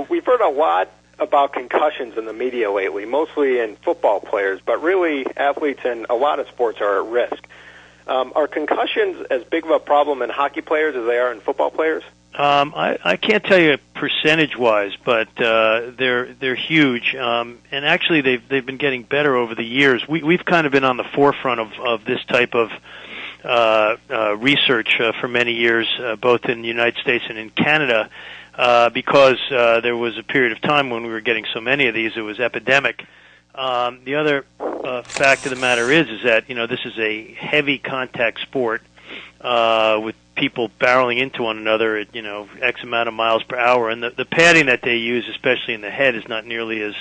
We've heard a lot about concussions in the media lately, mostly in football players, but really athletes in a lot of sports are at risk. Are concussions as big of a problem in hockey players as they are in football players? I can't tell you percentage-wise, but they're huge, and actually they've been getting better over the years. We've kind of been on the forefront of this type of research for many years, both in the United States and in Canada, because there was a period of time when we were getting so many of these, it was epidemic. The other fact of the matter is that this is a heavy contact sport with people barreling into one another at X amount of miles per hour, and the padding that they use, especially in the head, is not nearly as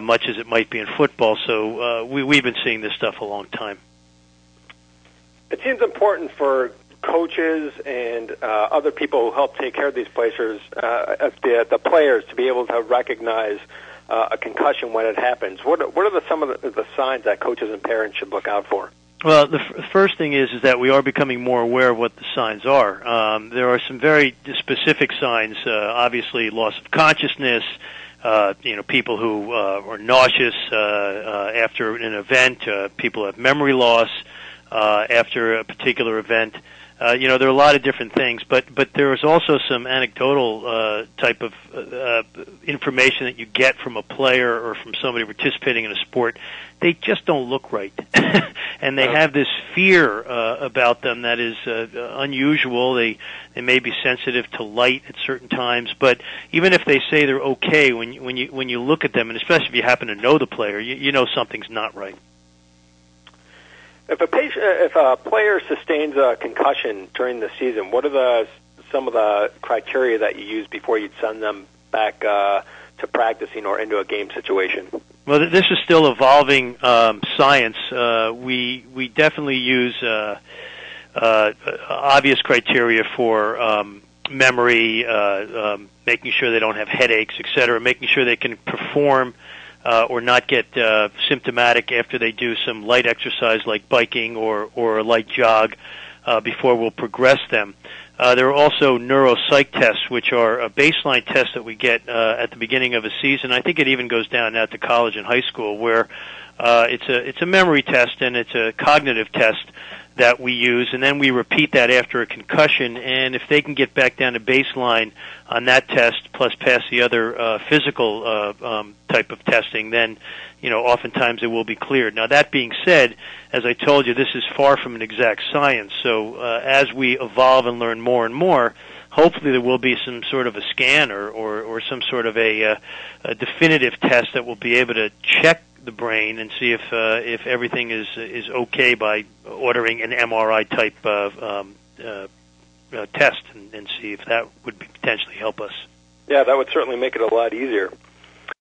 much as it might be in football. So we've been seeing this stuff a long time. It seems important for coaches and other people who help take care of these players, the players, to be able to recognize a concussion when it happens. What are some of the signs that coaches and parents should look out for? Well, the first thing is that we are becoming more aware of what the signs are. There are some very specific signs. Obviously, loss of consciousness. People who are nauseous after an event. People have memory loss after a particular event. There are a lot of different things, but there is also some anecdotal type of information that you get from a player or from somebody participating in a sport. They just don't look right, and they have this fear about them that is unusual. They may be sensitive to light at certain times, but even if they say they're okay, when you look at them, and especially if you happen to know the player, you know something's not right. If a player sustains a concussion during the season, what are some of the criteria that you use before you'd send them back to practicing or into a game situation? Well, this is still evolving science. We definitely use obvious criteria for memory, making sure they don't have headaches, etc., making sure they can perform or not get symptomatic after they do some light exercise like biking or a light jog before we'll progress them. There are also neuropsych tests, which are a baseline test that we get at the beginning of a season. I think it even goes down now to college and high school, where it's a memory test and it's a cognitive test that we use, and then we repeat that after a concussion. And if they can get back down to baseline on that test, plus pass the other physical type of testing, then oftentimes it will be cleared. Now, that being said, as I told you, this is far from an exact science. So as we evolve and learn more and more, hopefully there will be some sort of a scan or some sort of a definitive test that will be able to check the brain and see if everything is okay by ordering an MRI type of test and see if that would potentially help us. Yeah, that would certainly make it a lot easier.